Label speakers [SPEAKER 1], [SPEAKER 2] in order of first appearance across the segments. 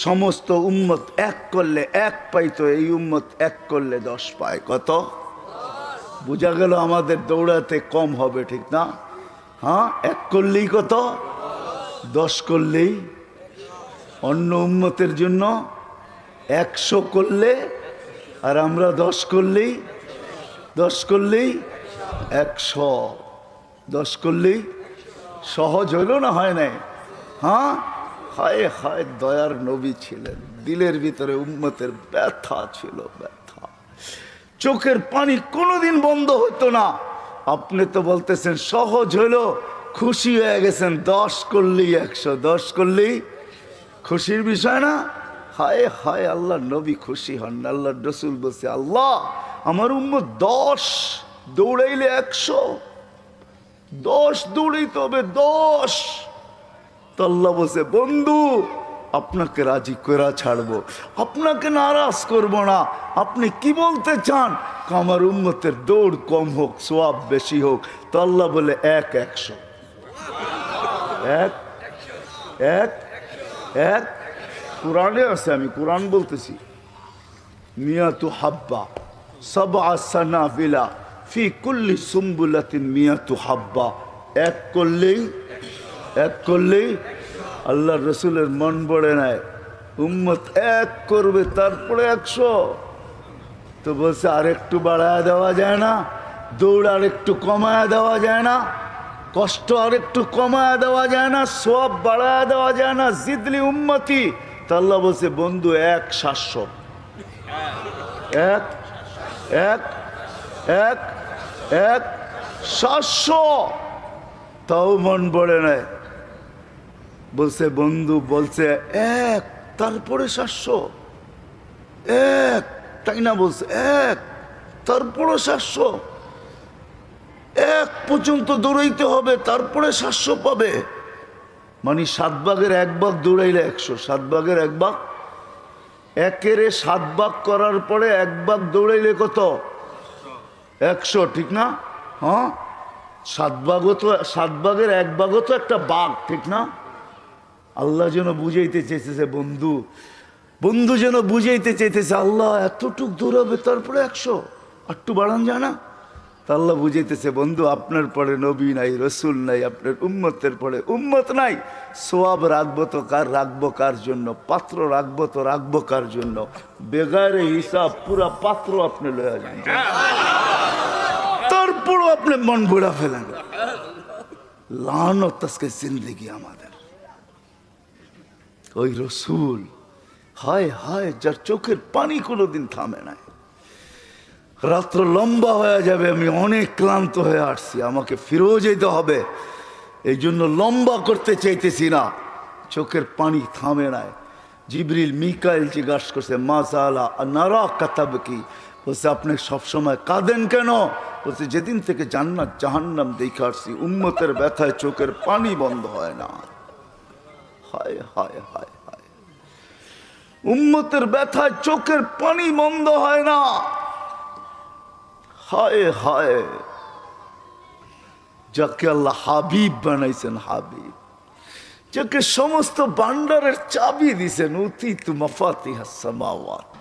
[SPEAKER 1] সমস্ত উম্মত এক করলে এক পাইতো, এই উম্মত এক করলে 10 পায়। কত? বোঝা গেল আমাদের দৌড়াতে কম হবে, ঠিক না? হ্যাঁ, এক করলেই কত? 10 করলেই। অন্য উম্মতের জন্য 100 করলে, আর আমরা 10 করলেই 100। 10 করলেই সহজ হইল না, হয় নাই? হ্যাঁ, হায় হায়, দয়ার নবী ছিলেন, দিলের ভিতরে উম্মতের ব্যথা ছিল, ব্যথা। চোখের পানি কোনোদিন বন্ধ হতো না। আপনি তো বলতেছেন সহজ হইল, খুশি হয়ে গেছেন। 10 করলেই 100, 10 করলেই খুশির বিষয় না? হায় হায়, আল্লাহ নবী খুশি হন। আল্লাহ রসুল বলছে, আল্লাহ আমার উম্মত 10 দৌড়াইলে 100, 10 দৌড়াইতে হবে, 10। তো আল্লাহ বলছে, বন্ধু আপনাকে রাজি করে ছাড়বো, আপনাকে নারাজ করব না। আপনি কি বলতে চান? আমার উম্মতের দৌড় কম হোক, সওয়াব বেশি হোক। তো আল্লাহ বলে 100। কোরআনে আছে, আমি কোরআন বলতেছি। মিয়াতু হাব্বা সাবআ সানাবিলা ফি কুল্লি সুম্বুলাতিন মিয়াতু হাব্বা। এক করলেই আল্লাহ রসুলের মন পড়ে নাই, উম্মত এক করবে তারপরে 100। তো বলছে আর একটু বাড়ায় দেওয়া যায় না? দৌড় আর একটু কমায় দেওয়া যায় না? কষ্ট আর একটু কমায় দেওয়া যায় না? সব বাড়ায় দেওয়া যায় না? জিদলি উম্মতি। তো আল্লাহ বলছে, বন্ধু 700। 700। তাও মন পড়ে নাই। বলছে বন্ধু, বলছে 1, তারপরে 700। 1, তাই না? বলছে 1, তারপরে 700। 1 পর্যন্ত দৌড়াইতে হবে, তারপরে 700 পাবে। মানে 7 ভাগের 1 ভাগ দৌড়াইলে 100। 7 ভাগের 1 ভাগ, 1-এর 7 ভাগ করার পরে 1 ভাগ দৌড়াইলে কত? 100, ঠিক না? হ্যাঁ, 7 ভাগের 1 ভাগও তো একটা ভাগ, ঠিক না? আল্লাহ যেন বুঝাইতে চাইতেছে, বন্ধু যেন বুঝাইতে চাইতেছে, আল্লাহ এতটুক দৌড়াবে তারপরে 100, একটু বাড়ান যায় না? তা আল্লাহ বুঝাইতেছে, বন্ধু আপনার পরে নবী নাই, রসুল নাই, আপনার উম্মতের পরে উম্মত নাই। সোয়াব রাখবো তো রাখবো কার জন্য? পাত্র রাখবো তো রাখবো কার জন্য? বেগারে হিসাব পুরা পাত্র আপনি লয়ে যান, তারপরও আপনি মন ঘোরা ফেলেন। লানত আজকে জিন্দেগি আমাদের। ওই রসুল, হায় হায়, যার চোখের পানি কোনোদিন থামে নাই। রাত্র লম্বা হয়ে যাবে, আমি অনেক ক্লান্ত হয়ে আসছি, আমাকে ফিরেও যেতে হবে, এই জন্য লম্বা করতে চাইতেছি না। চোখের পানি থামে নাই। জিবরিল মিকাইল জিজ্ঞাসা করছে, মাজালা নারা কাতাব কি? বলছে, আপনি সবসময় কাঁদেন কেন? বলছে, যেদিন থেকে জান্নাত জাহান্নাম দেখে আসছি, উম্মতের ব্যথায় চোখের পানি বন্ধ হয় না। হায় হায় হায় হায়, উম্মতের ব্যথায় চোখের পানি বন্ধ হয় না। হায় হায়, যাকে আল্লাহ হাবিব বানাইছেন, হাবিব, যাকে সমস্ত ভান্ডারের চাবি দিছেন, উতিতু মাফাতিহাস সামাওয়াত।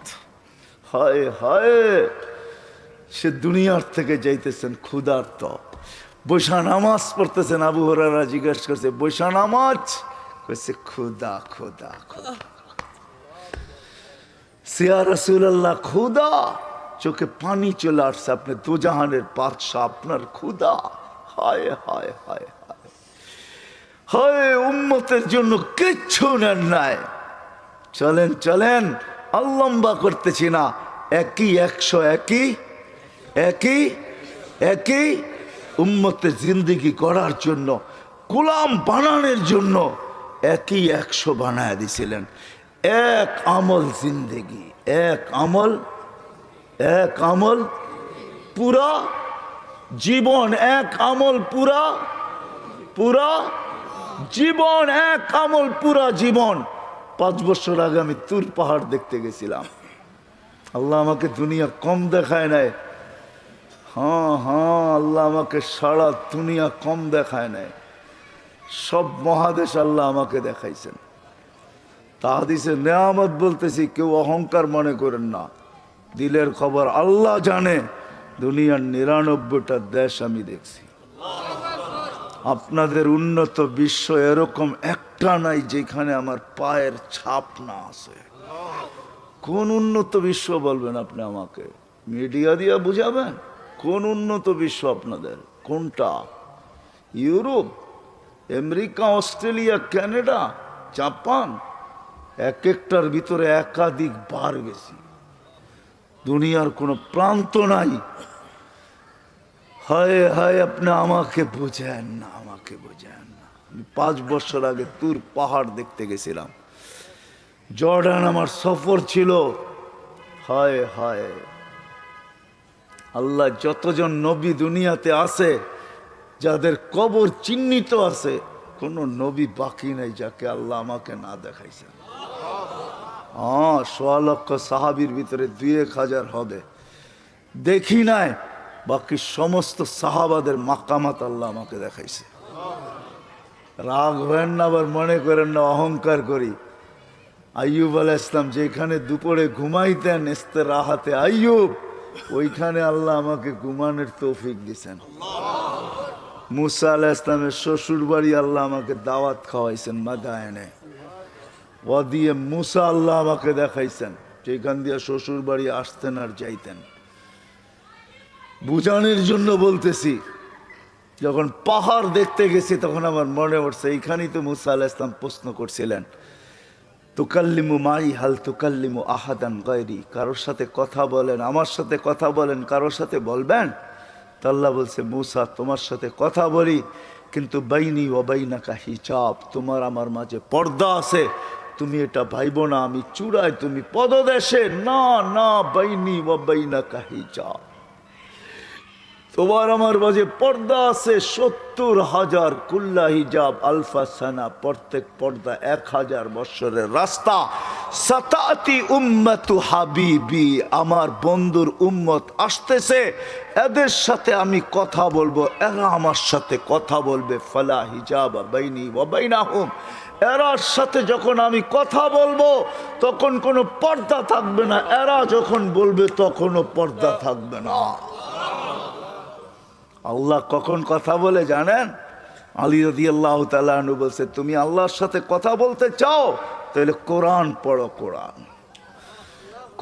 [SPEAKER 1] হায় হায়, সে দুনিয়ার থেকে যাইতেছেন ক্ষুধার্ত, বৈশা নামাজ পড়তেছেন। আবু হুরায়রা জিজ্ঞাসা করছে, বৈশা নামাজ? কইছে, ক্ষুধা ক্ষুধা ক্ষুধা। ইয়া রাসূলুল্লাহ, ক্ষুধা? চোখে পানি চলে আসছে, আপনি দুজাহানের বাদশা, আপনার ক্ষুধা। হায় হায় হায় হায় হায়, উম্মতের জন্য কিচ্ছু নেন নাই। চলেন চলেন, আর লম্বা করতেছি না। একই 100, একই উম্মতের জিন্দেগি করার জন্য, গোলাম বানানোর জন্য একই 100 বানায় দিছিলেন। এক আমল জিন্দেগি, এক আমল পুরা জীবন, এক আমল পুরা জীবন, এক আমল পুরা জীবন। 5 বছর আগে আমি তুর পাহাড় দেখতে গেছিলাম। আল্লাহ আমাকে দুনিয়া কম দেখায় নাই। হ্যাঁ, আল্লাহ আমাকে সারা দুনিয়া কম দেখায় নাই, সব মহাদেশ আল্লাহ আমাকে দেখাইছেন। তা হাদিসে নেয়ামত বলতেছি, কেউ অহংকার মনে করেন না, দিলের খবর আল্লাহ জানে। দুনিয়ার ৯৯টা দেশ আমি দেখছি। আপনাদের উন্নত বিশ্ব এরকম একটা নাই যেখানে আমার পায়ের ছাপ না আছে। কোন উন্নত বিশ্ব বলবেন আপনি আমাকে? মিডিয়া দিয়া বুঝাবেন কোন উন্নত বিশ্ব আপনাদের? কোনটা? Europe, America, Australia, Canada, Japan, এক একটার ভিতরে একাধিক বার গেছি। দুনিয়ার কোনো প্রান্ত নাই। হায় হায়, আপনি আমাকে বোঝেন না, আমাকে বোঝেন না। আমি 5 বছর আগে তুর পাহাড় দেখতে গেছিলাম, জর্ডান আমার সফর ছিল। হায় হায়, আল্লাহ যতজন নবী দুনিয়াতে আছে, যাদের কবর চিহ্নিত আছে, কোন নবী বাকি নাই যাকে আল্লাহ আমাকে না দেখাইছেন। ১.৫ লক্ষ সাহাবীর ভিতরে ২-১ হাজার হবে, দেখি নাই। বাকি সমস্ত সাহাবাদের মাকামাত আল্লাহ আমাকে দেখাইছে। রাগ হবেন না, আবার মনে করেন না অহংকার করি। আইয়ুব আলাইহিস সালাম যেখানে দুপুরে ঘুমাইতেন, ইস্তেরাহাতে আইয়ুব, ওইখানে আল্লাহ আমাকে ঘুমানোর তৌফিক দিয়েছেন। মুসা আলাইহিস সালামের শ্বশুর বাড়ি আল্লাহ আমাকে দাওয়াত খাওয়াইছেন মাদায়েনে। ওয়াদিয়ে মুসা আল্লাহ আমাকে দেখাইছেন, যেখান দিয়ে শ্বশুর বাড়ি আসতেন আর যাইতেন। বুঝানোর জন্য বলতেছি, যখন পাহাড় দেখতে গেছি তখন আমার মনে পড়ছে, এইখানেই তো মুসা আলাইহিস সালাম প্রশ্ন করছিলেন, তুকাল্লিমু মাই হাল তুকাল্লিমু আহাদান গায়রি, কারোর সাথে কথা বলেন, আমার সাথে কথা বলেন, কারোর সাথে বলবেন? তা আল্লাহ বলছে, মুসা তোমার সাথে কথা বলি, কিন্তু বাইনি ওয়া বাইনাকা হিজাব, তোমার আমার মাঝে পর্দা আছে, তুমি এটা ভাইব না আমি চূড়ায়, তুমি পদদেশে। না না, বাইনি ওয়া বাইনাকা হিজাব, তোমার আমার মাঝে পর্দা আছে ৭০,০০০, কুল্লা হিজাব আলফা সানা, প্রত্যেক পর্দা ১,০০০ বৎসরের রাস্তা। সাতাতি উম্মাতু হাবিবি, আমার বন্ধুর উম্মত আসতেছে, এদের সাথে আমি কথা বলবো, এরা আমার সাথে কথা বলবে। ফালা হিজাবা বাইনি ওয়া বাইনাহুম, এরার সাথে যখন আমি কথা বলবো তখন কোনো পর্দা থাকবে না, এরা যখন বলবে তখনও পর্দা থাকবে না। আল্লাহ কখন কথা বলে জানেন? আলী রাদিয়াল্লাহু তাআলা আনহু বলছে, তুমি আল্লাহর সাথে কথা বলতে চাও তাহলে কোরআন পড়ো। কোরআন,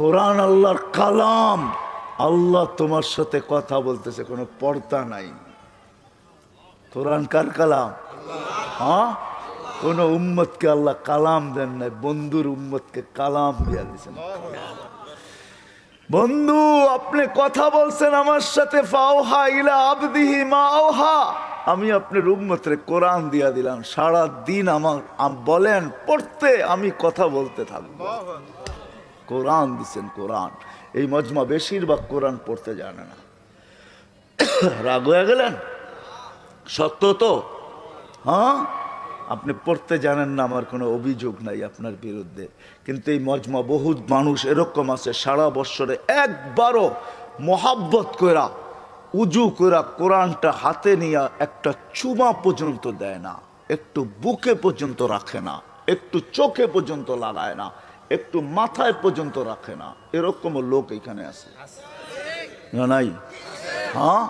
[SPEAKER 1] কোরআন আল্লাহর কালাম। আল্লাহ তোমার সাথে কথা বলতেছে, কোনো পর্দা নাই। কোরআন কার কালাম? হ্যাঁ, কোন উম্মতকে আল্লাহ কালাম দেন নাই, বন্ধুর উম্মতকে কালাম দিয়া দিয়েছেন। বন্ধু, আপনি কথা বলছেন আমার সাথে, ফাওহা ইলা আবদিহি মা আওহা, আমি আপনার উম্মতরে কোরআন দিয়া দিলাম, সারা দিন আমার বলেন পড়তে, আমি কথা বলতে থাকবো। কোরআন দিছেন, কোরআন। এই মজমা বেশিরভাগ কোরআন পড়তে জানে না। রাগ হয়ে গেলেন? সত্য তো? হ্যাঁ, আপনি পড়তে জানেন না, আমার কোনো অভিযোগ নাই আপনার বিরুদ্ধে। কিন্তু এই মজমা বহুত মানুষ এরকম আছে, সারা বৎসরে একবারও মোহাব্বত কইরা উজু কইরা কোরআনটা হাতে নিয়ে একটা চুমা পর্যন্ত দেয় না, একটু বুকে পর্যন্ত রাখে না, একটু চোখে পর্যন্ত লাগায় না, একটু মাথায় পর্যন্ত রাখে না। এরকম লোক এখানে আছে না? নাই? হ্যাঁ,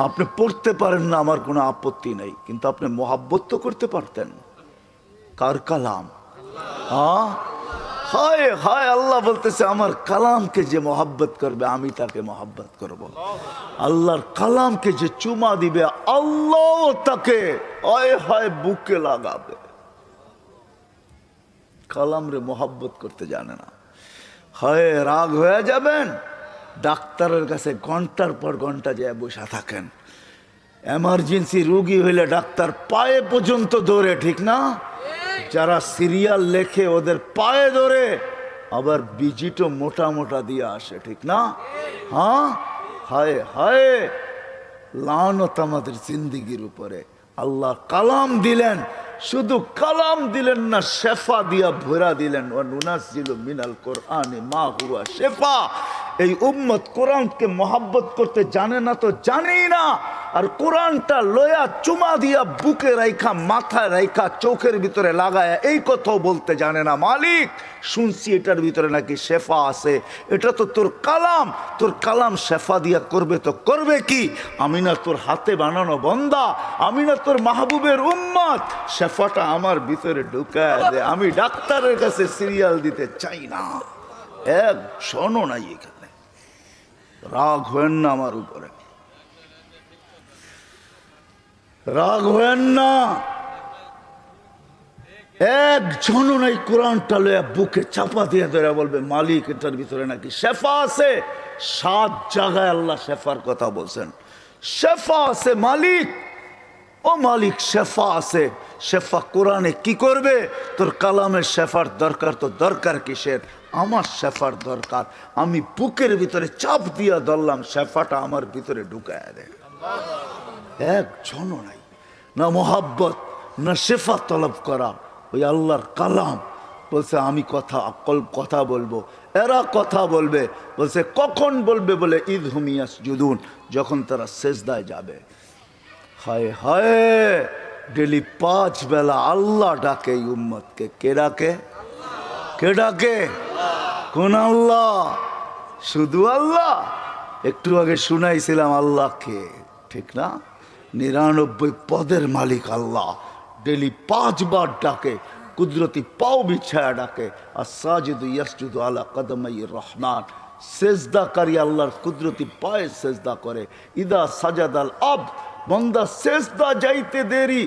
[SPEAKER 1] আপনি পড়তে পারেন না, আমার কোনো আপত্তি নেই, কিন্তু আপনি মোহাব্বত তো করতে পারতেন। কার কালাম? হ্যাঁ, হায় হায়, আল্লাহ বলতেছে, আমার কালামকে যে মোহাব্বত করবে আমি তাকে মোহাব্বত করব। আল্লাহর কালামকে যে চুমা দিবে আল্লাহ তাকে হায় হায় বুকে লাগাবে। কালাম রে মোহাব্বত করতে জানে না। হয় রাগ হয়ে যাবেন, ডাক্তারের কাছে ঘন্টার পর ঘন্টা যায় বসে থাকেন। এমার্জেন্সি রুগী হইলে ডাক্তার পায়ে পর্যন্ত ধরে, ঠিক না? যারা সিরিয়াল লেখে ওদের পায়ে ধরে, আবার ভিজিটও মোটা মোটা দিয়ে আসে, ঠিক না? হ্যাঁ, হায় হায়, লানত আমাদের জিন্দিগির উপরে। আল্লাহ কালাম দিলেন, শুধু কালাম দিলেন না, শেফা দিয়া ভরা দিলেন। ওয়া নুনাজ্জিলু মিনাল কোরআনি মা হুয়া শেফা। এই উম্মত কোরআনকে মোহাব্বত করতে জানে না তো জানেই না, আর কোরআনটা লয়া চুমা দিয়া বুকে রাইখা মাথায় রাইখা চোখের ভিতরে লাগায় এই কথাও বলতে জানে না, মালিক শুনছি এটার ভিতরে নাকি শেফা আছে, এটা তো তোর কালাম, তোর কালাম শেফা দিয়া করবে তো করবে কি, আমি না তোর হাতে বানানো বন্দা, আমি না তোর মাহবুবের উম্মত, শেফাটা আমার ভিতরে ঢুকায় দে, আমি ডাক্তারের কাছে সিরিয়াল দিতে চাই না। এক শোনো নাই এখানে, রাগ হয়েন না আমার উপরে, রাগ হয়েন না। একজনও নাই কোরআনটা লইয়া বুকে চাপা দিয়ে ধরে বলবে মালিক এটার ভিতরে নাকি শেফা আছে। 7 জায়গায় আল্লাহ শেফার কথা বলছেন, শেফা আছে মালিক, ও মালিক শেফা আছে। শেফা কোরআনে কি করবে? তোর কালামের শেফার দরকার, তো দরকার কিসের? আমার শেফার দরকার, আমি বুকের ভিতরে চাপ দিয়া ধরলাম, শেফাটা আমার ভিতরে ঢুকায় দেয়। একজনও নাই, না মোহাব্বত না শেফা তলব করা, ওই আল্লাহর কালাম বলছে আমি কথা বলবো, এরা কথা বলবে, বলছে কখন বলবে? বলে ঈদ হুমিয়াস জুদুন, যখন তারা সেজদায় যাবে। হায় হায়, ডেলি 5 বেলা আল্লাহ ডাকে এই উম্মতকে। কে ডাকে? কে ডাকে? কোন আল্লাহ? শুধু আল্লাহ? একটু আগে শুনাইছিলাম আল্লাহকে, ঠিক না? 99 পদের মালিক আল্লাহ, ডেলি 5 বার ডাকে, কুদরতি পাও বিছায়া ডাকে। আর সাজিদু ইয়াসজুদু আলা কদমাই রহমান, সেজদাকারী আল্লাহর কুদরতি পায়ে সেজদা করে। ইদা সাজাদাল আবদ, বান্দা সেজদা যাইতে দেরি,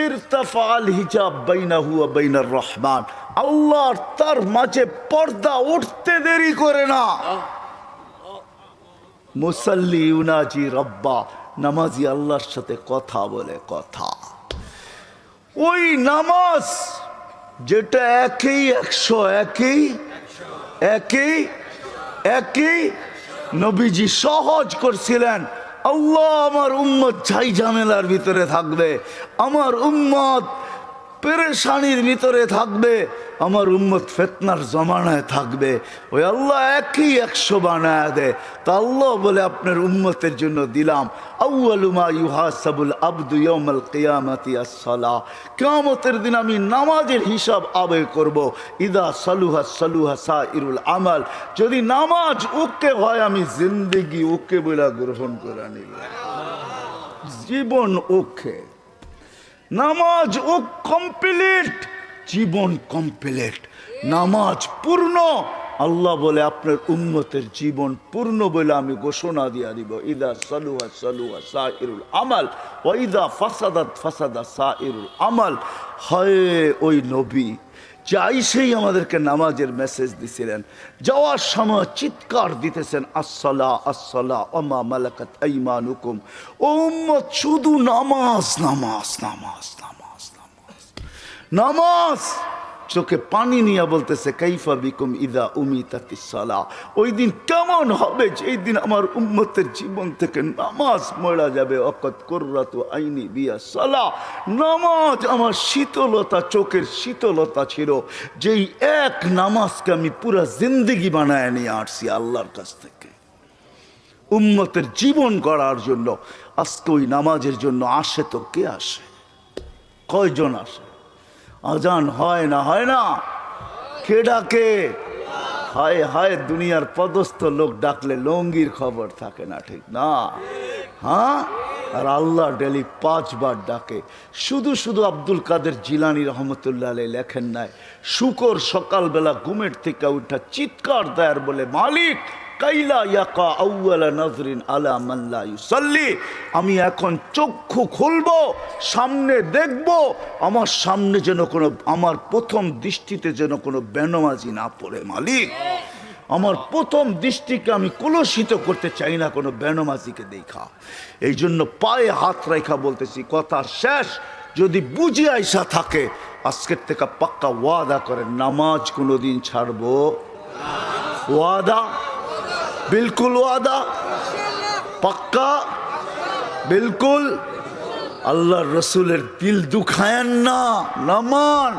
[SPEAKER 1] ইরতাফা আল হিজাব বাইনাহু ওয়া বাইনার রহমান, আল্লাহ তার মাঝে পর্দা উঠতে দেরি করে না। মুসাল্লি ইউনাজি রব্বা, নামাজি আল্লাহর সাথে কথা বলে, কথা। ওই নামাজ যেটা একই 100, একই নবীজি সহজ করছিলেন। আল্লাহ আমার উম্মত ঝাই ঝামেলার ভিতরে থাকবে, আমার উম্মত পেরেশানির ভিতরে থাকবে, আমার উম্মত ফিতনার জমানায় থাকবে, ওই আল্লাহ একই 100 বানায় দেয়। তা আল্লাহ বলে আপনার উম্মতের জন্য দিলাম, আউয়ালু মা ইউহাসাবুল আবদু ইয়াউমাল কিয়ামাতি আস-সালাহ, কিয়ামতের দিন আমি নামাজের হিসাব আদায় করব। ইদা সালুহা সালুহা সাইরুল আমাল, যদি নামাজ ওকে হয় আমি জিন্দেগি ওকে বলে গ্রহণ করে নিব, জীবন ওকে। নামাজ ও কমপ্লিট, জীবন কমপ্লিট, নামাজ পূর্ণ। আল্লাহ বলে আপনার উম্মতের জীবন পূর্ণ বলে আমি ঘোষণা দিয়া দিব। ইদা সালুহা সালুহা সাইরুল আমাল ওয়া ইদা ফাসাদাত ফাসাদা সাইরুল আমাল। হয় ওই নবী যাই সেই আমাদেরকে নামাজের মেসেজ দিছিলেন, যাওয়ার সময় চিৎকার দিতেছেন আসসালা আসসালা ওমা মালাকাত আইমানুকুম। ও উম্মত শুধু নামাজ নামাজ নামাজ নামাজ নামাজ নামাজ। চোখে পানি নিয়ে বলতেছে কাইফা বিকুম ইদা উমিতাতিস সালাহ, ওই দিন কেমন হবে যেই দিন আমার উম্মতের জীবন থেকে নামাজ মরা যাবে। অকত কুররাতু আইনি বিয়া সালাহ, নামাজ আমার শীতলতা, চোখের শীতলতা ছিল, যেই এক নামাজকে আমি পুরা জিন্দেগি বানায় নিয়ে আসছি আল্লাহর কাছ থেকে উম্মতের জীবন গড়ার জন্য। আজকে ওই নামাজের জন্য আসে তো কে আসে? কয়জন আসে? আজান হয় না, হয় না? কে ডাকে? হায় হায়, দুনিয়ার পদস্থ লোক ডাকলে লঙ্গির খবর থাকে না, ঠিক না? হ্যাঁ, আর আল্লাহ ডেলি 5 বার ডাকে। শুধু শুধু আব্দুল কাদের জিলানী রহমতুল্লাহ আলাইহি লেখেন নাই, শুকর সকালবেলা ঘুমের থেকে উঠা চিৎকার দেয়ার বলে মালিক কাইলা ইয়াকা আউয়ালা নজরিন আলা মান লা ইউসাল্লি, আমি এখন চক্ষু খুলবো, সামনে দেখব, আমার সামনে যেন কোনো, আমার প্রথম দৃষ্টিতে যেন কোনো বেনামাজি না পড়ে। মালিক আমার প্রথম দৃষ্টিকে আমি কলুষিত করতে চাই না কোনো বেনামাজিকে দেখা। এই জন্য পায়ে হাত রেখা বলতেছি, কথা শেষ। যদি বুঝে আইসা থাকে আজকের থেকে পাক্কা ওয়াদা করেন নামাজ কোনোদিন ছাড়বো। ওয়াদা, बिल्कुल वादा, पक्का, बिल्कुल। अल्लाह रसूलेर दिल दुखायन ना, नमान।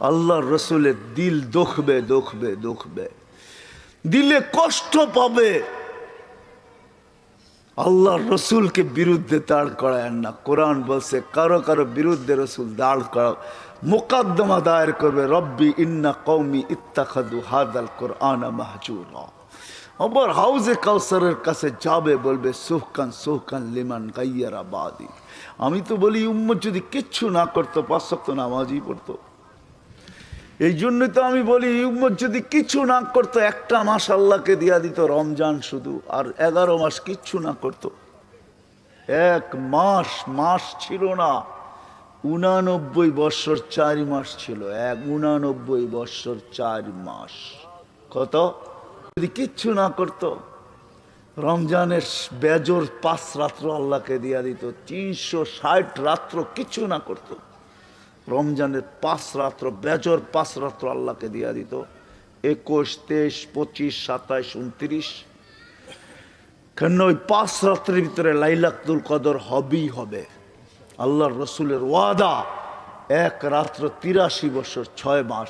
[SPEAKER 1] अल्लाह रसूलेर दिल दुखबे दुखबे दुखबे, दिले कष्ट पाबे। আল্লাহর রসুলকে বিরুদ্ধে দাঁড় করায়েন না। কোরআন বলছে কারো কারো বিরুদ্ধে রসুল দাঁড় করা মোকদ্দমা দায়ের করবে, রব্বি ইন্না কওমি ইত্তাখাযু হাযাল কুরআনা মাহজুরা। আবার হাউজে কাউসারের কাছে যাবে, বলবে সুহকান সুহকান লিমান গায়্যারা বাদি। আমি তো বলি উম্মত যদি কিচ্ছু না করতো 5 ওয়াক্ত নামাজই পড়তো। এই জন্যই তো আমি বলি উম্মত যদি কিছু না করতো, একটা মাস আল্লাহকে দিয়া দিত রমজান শুধু, আর 11 মাস কিচ্ছু না করতো। 1 মাস ছিল না, 89 বৎসর 4 মাস ছিল। 89 বৎসর 4 মাস কত? যদি কিচ্ছু না করতো, রমজানের বেজর 5 রাত্র আল্লাহকে দিয়া দিত, 360 রাত্র কিচ্ছু না করতো। রমজানের 5 রাত্র বেজর 5 রাত্র আল্লাহকে দিয়া দিত। 21, 23, 25, 27, 29। কেন ওই 5 রাত্রের ভিতরে লাইলাতুল কদর হবেই হবে। আল্লাহর রসুলের ওয়াদা। 1 রাত্র 83 বছর 6 মাস।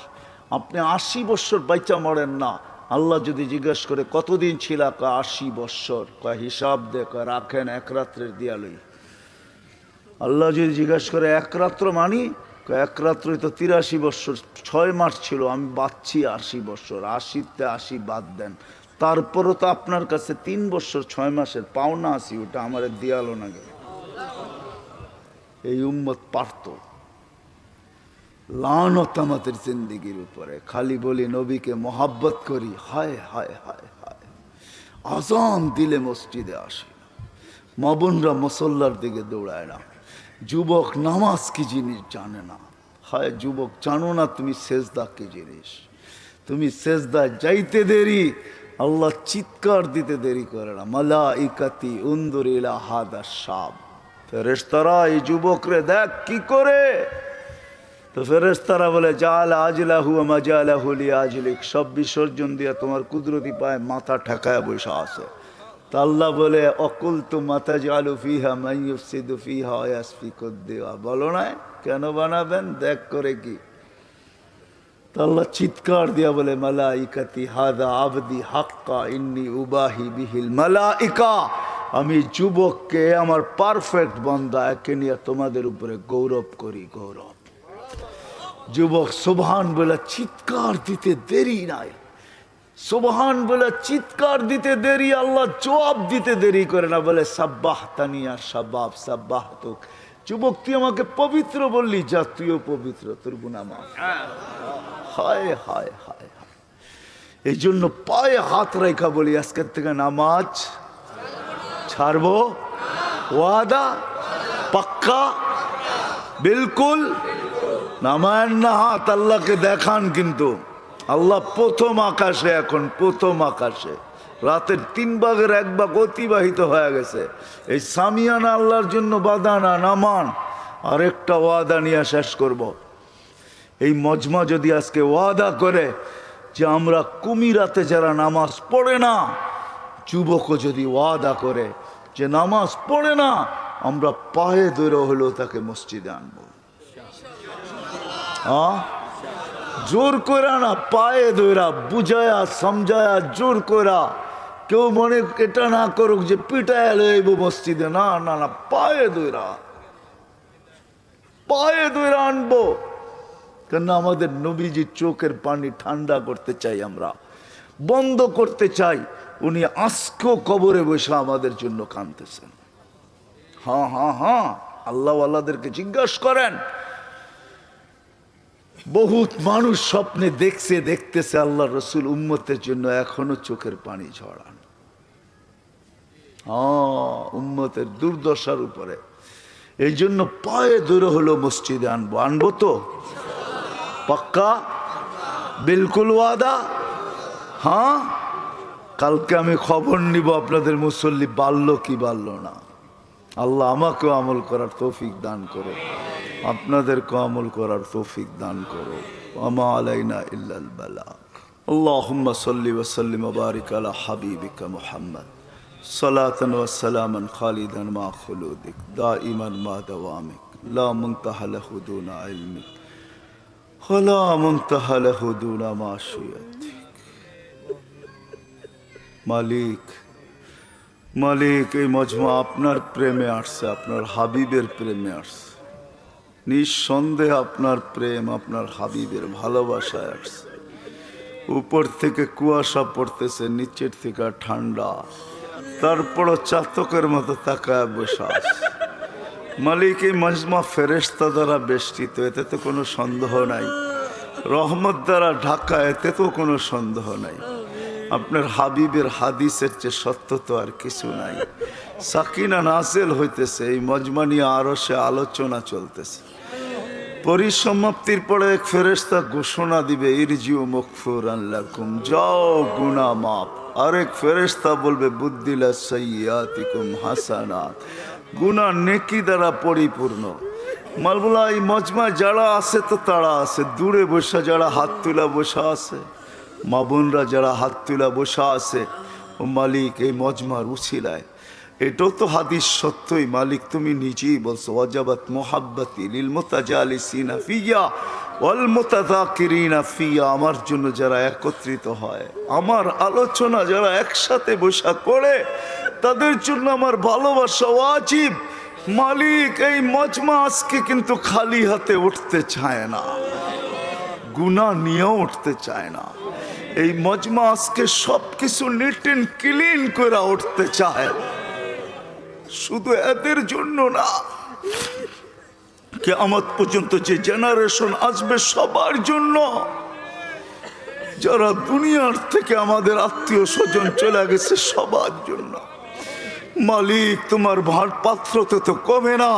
[SPEAKER 1] আপনি 80 বছর বাইচা মরেন না। আল্লাহ যদি জিজ্ঞেস করে কতদিন ছিল, 80 বছর। কয় হিসাব দে, কয় রাখেন 1 রাত্রের দিয়ালই। আল্লাহ যদি জিজ্ঞেস করে 1 রাত্র মানি, 1 রাত্রই তো 83 বছর 6 মাস ছিল, আমি বাঁচছি 80 বছর। 80তে 80 বাদ দেন, তারপরও তো আপনার কাছে 3 বছর 6 মাসের পাওনা আছি, ওটা আমার দিয়ালো না গেল। এই উম্মত পারত। লানত আমাদের জিন্দিগির উপরে। খালি বলি নবীকে মোহাব্বত করি, হায় হায় হায় হায়। আজান দিলে মসজিদে আসি না, মা বোনরা মুসল্লার দিকে দৌড়ায় না। যুবক নামাজ কি জিনিস জানে না। হায় যুবক, জানো না তুমি সেজদা কি জিনিস? তুমি সেজদা যাইতে দেরি, আল্লাহ চিৎকার দিতে দেরি করে না। মালাইকাতি উনদুর ইলা হাদা শাব। ফেরেশতারা এই যুবকরে দেখ কি করে। তো ফেরেশতারা বলে জাল আজলাহু ওয়া মাজালাহু লিআজলিক, সব বিসর্জন দিয়া তোমার কুদরতি পায়ে মাথা ঠেকায় বসে আছে। তা আল্লাহ বলে অকুলতু মাতাজালু ফিহা মান ইউফসিদু ফিহা ওয়া ইয়াসফিকুদ দিমা। বলো না কেন বানাবেন, দেখ করে কি। তা আল্লাহ চিৎকার দিয়া বলে মালাইকাতি হাদা আবদি হাক্কা ইন্নী উবাহি বিহিল মালাইকা। আমি যুবককে আমার পারফেক্ট বান্দা একে নিয়ে তোমাদের উপরে গৌরব করি, গৌরব। যুবক সুবহান বলে চিৎকার দিতে দেরি নাই। সুবহান বলে চিৎকার দিতে দেরি, আল্লাহ জবাব দিতে দেরি করে না। বলে সাব্বাহতানি আর শাবাব সাব্বাহতুক। যুবক তুই আমাকে পবিত্র বললি, যা তুইও পবিত্র, তোর গুনাহ মাফ। হায় হায় হায় হায়। এই জন্য পায়ে হাত রেখা বলি আজকের থেকে নামাজ ছাড়বো। ওয়াদা পাক্কা বিলকুল। নামায়েন না হাত, আল্লাহকে দেখান। কিন্তু আল্লাহ প্রথম আকাশে, এখন প্রথম আকাশে। রাতের 3 ভাগের 1 ভাগ অতিবাহিত হয়ে গেছে। এই সামিয়ানা আল্লাহর জন্য বাধা না, নামান। আরেকটা ওয়াদা নিয়ে শেষ করব। এই মজমা যদি আজকে ওয়াদা করে যে আমরা কুমিরাতে যারা নামাজ পড়ে না, যুবকও যদি ওয়াদা করে যে নামাজ পড়ে না, আমরা পায়ে ধরে হলেও তাকে মসজিদে আনবো। জোর করা না, পায়ে ধরা, বুঝায়া সমঝায়া, জোর করা। কেউ মনে এটা না করুক যে পিটায় লইব মসজিদে, না না না, পায়ে ধরা, পায়ে ধরা আনবো। কেন আমাদের নবীজির চোখের পানি ঠান্ডা করতে চাই, আমরা বন্ধ করতে চাই। উনি আজকেও কবরে বসে আমাদের জন্য কাঁদতেছেন। হ্যাঁ হ্যাঁ হ্যাঁ, আল্লাহ আল্লাহদেরকে জিজ্ঞাসা করেন। বহুত মানুষ স্বপ্নে দেখছে, দেখতেছে আল্লাহ রসুল উম্মতের জন্য এখনো চোখের পানি ঝরান। উম্মতের দুর্দশার উপরে। এই জন্য পায়ে ধরে হলো মসজিদে আনবো। আনবো তো পাক্কা বিলকুল ওয়াদা। হ্যাঁ, কালকে আমি খবর নিব আপনাদের মুসল্লি বাড়লো কি বাড়লো না। আল্লাহ আমাকেও আমল করার তৌফিক দান করো, আপনাদেরকে আমল করার তৌফিক দান করো। ওয়া আলাইনা ইল্লাল বালাগ। আল্লাহুম্মা সাল্লি ওয়া সাল্লিম ওয়া বারিক আলা হাবিবিকা মুহাম্মদ সালাতান ওয়া সালামান খালিদান মা খুলুদিক দাইমান মা দাওয়ামিক লা মুনতাহা লাহু দুনা ইলমিক ওয়া লা মুনতাহা লাহু দুনা মাশিয়াতিক। মালিক মালিক এই মজমা আপনার প্রেমে আসছে, আপনার হাবিবের প্রেমে আসছে। নিঃসন্দেহে আপনার প্রেম, আপনার হাবিবের ভালোবাসায় আসছে। উপর থেকে কুয়াশা পড়তেছে, নিচের থেকে ঠান্ডা, তারপরও চাতকের মতো তাকায় বসে আছে। মালিক এই মজমা ফেরেশতা দ্বারা বেষ্টিত, এতে তো কোনো সন্দেহ নাই। রহমত দ্বারা ঢাকা, এতে তো কোনো সন্দেহ নাই। আপনার হাবিবের হাদিসের চেয়ে সত্য তো আর কিছু নাই। সাকিনা নাজেল হইতেছে, এই মজমা নিয়ে আরো সে আলোচনা চলতেছে। পরিসমাপ্তির পরে এক ফেরেশতা ঘোষণা দিবে, ইরজিউ মাগফুরান লাকুম, যাও গুনাহ মাফ। আরেক ফেরেশতা বলবে, বুদ্দিলা সাইয়্যাতিকুম হাসানাত, গুনাহ নেকি দ্বারা পরিপূর্ণ। মালবুলা এই মজমায় যারা আছে তো তারা আছে, দূরে বসা যারা হাত তুলা বসা আছে, মা বোনরা যারা হাত তুলা বসা আছে, ও মালিক এই মজমার উছিলায়, এটাও তো হাদিস সত্যই। মালিক তুমি নিজেই বলছো, ওয়াজাবাত মুহাব্বতি লিল মুতাজালিসিনা ফিয়া ওয়াল মুতাযাকিরিনা ফিয়া, আমার জন্য যারা একত্রিত হয়, আমার আলোচনা যারা একসাথে বসা করে, তাদের জন্য আমার ভালোবাসা ওয়াজিব। মালিক এই মজমা আজকে কিন্তু খালি হাতে উঠতে চায় না, গুনাহ নিয়েও উঠতে চায় না। এই মজমা আজকে সবকিছু নিট এন্ড ক্লিন করে উঠতে চায়, শুধু এদের জন্য না, কিয়ামত পর্যন্ত যে জেনারেশন আসবে সবার জন্য। যারা দুনিয়ার থেকে আমাদের আত্মীয় স্বজন চলে গেছে সবার জন্য। মালিক তোমার ভার পাত্রতে তো কমে না,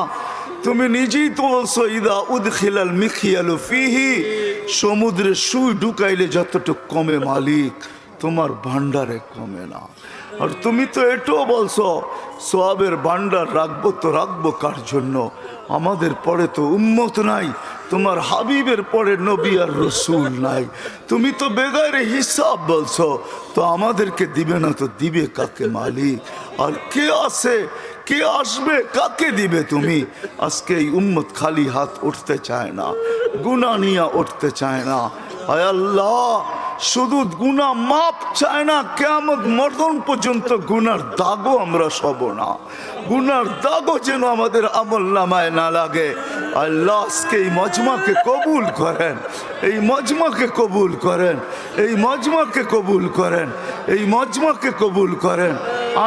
[SPEAKER 1] তুমি নিজেই তো বলছো, ইদা উদখিলাল মিখিয়ালু ফিহি, সমুদ্রে সুই ঢুকাইলে যতটুকু কমে, মালিক তোমার ভান্ডারে কমে না। আর তুমি তো এটাও বলছো, সোয়াবের ভান্ডার রাখবো তো রাখবো কার জন্য? আমাদের পরে তো উম্মত নাই, তোমার হাবিবের পরে নবী আর রসুল নাই। তুমি তো বেগারে হিসাব বলছো, তো আমাদেরকে দিবে না তো দিবে কাকে মালিক? আর কে আছে, কে আসবে, কাকে দিবে তুমি? আজকে এই উম্মত খালি হাত উঠতে চায় না, গুনাহ নিয়ে উঠতে চায় না। হায় আল্লাহ, শুধু গুনাহ মাপ চায় না, কিয়ামত মরণ পর্যন্ত গুনার দাগও আমরা সব না, গুনার দাগও যেন আমাদের আমল নামায় না লাগে। আল্লাহ আজকে এই মজমাকে কবুল করেন, এই মজমাকে কবুল করেন, এই মজমাকে কবুল করেন, এই মজমাকে কবুল করেন,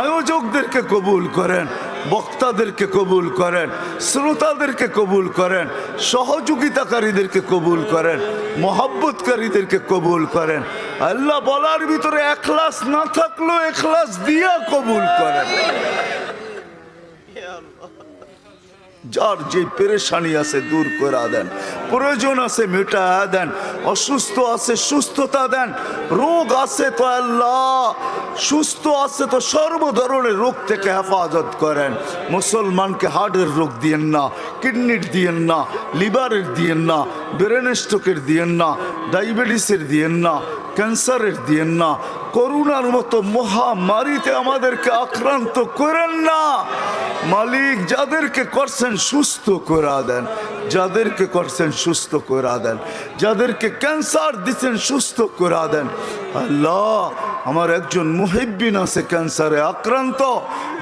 [SPEAKER 1] আয়োজকদেরকে কবুল করেন, বক্তাদেরকে কবুল করেন, শ্রোতাদেরকে কবুল করেন, সহযোগিতাকারীদেরকে কবুল করেন, মহব্বতকারীদেরকে কবুল করেন। আল্লাহ বলার ভিতরে এখলাস না থাকলেও এখলাস দিয়া কবুল করেন। যার যে পেরেশানি আছে দূর করে দেন, প্রয়োজন আছে মেটা দেন, অসুস্থ আছে সুস্থতা দেন, রোগ আছে তো আল্লাহ, সুস্থ আছে তো সর্ব ধরনের রোগ থেকে হেফাজত করেন। মুসলমানকে হার্টের রোগ দিয়েন না, কিডনির দিয়েন না, লিভারের দিয়েন না, ব্রেন স্ট্রোকের দিয়েন না, ডায়াবেটিসের দিয়েন না, ক্যান্সারের দিয়েন না, করোনার মতো মহামারীতে আমাদেরকে আক্রান্ত করেন না। মালিক যাদেরকে করছেন সুস্থ করে দেন, যাদেরকে করছেন সুস্থ করে দেন, যাদেরকে ক্যান্সার দিচ্ছেন সুস্থ করে দেন। আল্লাহ আমার একজন মুহিব্বিন আছে ক্যান্সারে আক্রান্ত,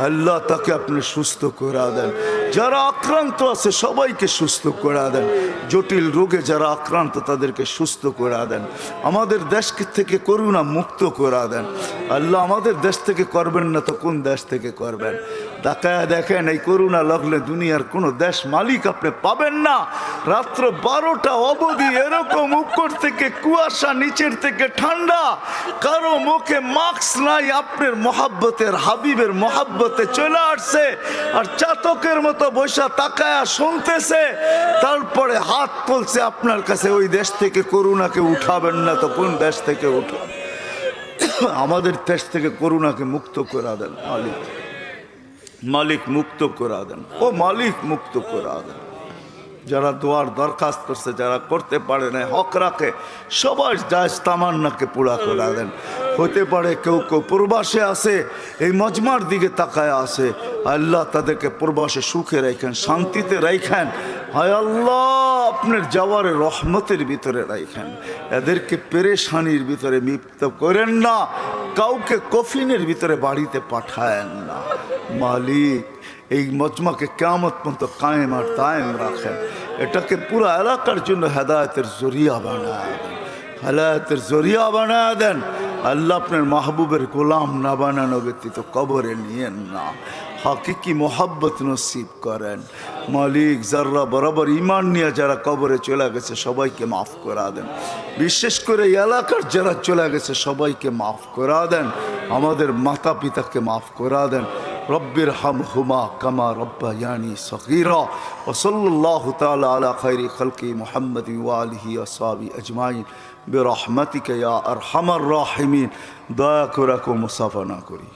[SPEAKER 1] আল্লাহ তাকে আপনি সুস্থ করে দেন। যারা আক্রান্ত আছে সবাইকে সুস্থ করে দেন, জটিল রোগে যারা আক্রান্ত তাদেরকে সুস্থ করে দেন। আমাদের দেশকে থেকে করোনা মুক্ত করে দেন আল্লাহ। আমাদের দেশ থেকে করবেন না তো কোন দেশ থেকে করবেন? তাকায় দেখেন, এই করোনা লাগলে দুনিয়ার কোনো দেশ মালিক আপনি পাবেন না। রাত্র 12টা অবধি এরকম উপর থেকে কুয়াশা, নিচের থেকে ঠান্ডা, কারো মুখে মাস্ক নাই। আপনার মহাব্বতের হাবিবের মহাব্বতে চলে আসছে, আর চাতকের মতো বসা তাকায়া শুনতেছে, তারপরে হাত তুলছে আপনার কাছে। ওই দেশ থেকে করোনাকে উঠাবেন না তো কোন দেশ থেকে উঠাবেন? আমাদের দেশ থেকে করোনাকে মুক্ত করে দেন মালিক, মালিক মুক্ত করে দেন, ও মালিক মুক্ত করে দেন। যারা দোয়ার দরখাস্ত করছে, যারা করতে পারে না, হক রাখে, সবার জায়েজ তামান্নাকে পুরা করে দেন। হতে পারে কেউ কেউ প্রবাসে আছে, এই মজমার দিকে তাকায় আছে, আল্লাহ তাদেরকে প্রবাসে সুখে রাখেন, শান্তিতে রাখেন। হায় আল্লাহ আপনার যাওয়ারে রহমতের ভিতরে রাখেন, এদেরকে পেরেশানির ভিতরে লিপ্ত করেন না, কাউকে কফিনের ভিতরে বাড়িতে পাঠায়েন না। মালিক এই মজমাকে কিয়ামত পর্যন্ত কায়েম আর দায়েম রাখেন, এটাকে পুরো এলাকার জন্য হেদায়েতের জরিয়া বানায় দেন, হেদায়েতের জরিয়া বানায় দেন। আল্লাহ আপনার মাহবুবের গোলাম না বানানো ব্যতীত কবরে নিয়েন না, হাকিকি মোহাব্বত নসিব করেন মালিক। যারা বরাবর ইমান নিয়ে যারা কবরে চলে গেছে সবাইকে মাফ করা দেন, বিশেষ করে এই এলাকার যারা চলে গেছে সবাইকে মাফ করা দেন, আমাদের মাতা পিতাকে মাফ করা দেন। রব্বির হামহুমা কামা রব্বায়ানি সগীরা। ওয়া সাল্লাল্লাহু তাআলা আলা খায়রি খালকি মুহাম্মাদিন ওয়া আলিহি ওয়া সাহবিহি আজমাইন বিরহমাতিকা ইয়া আরহামার রাহিমিন। দয়া করে মুসাফা না করি।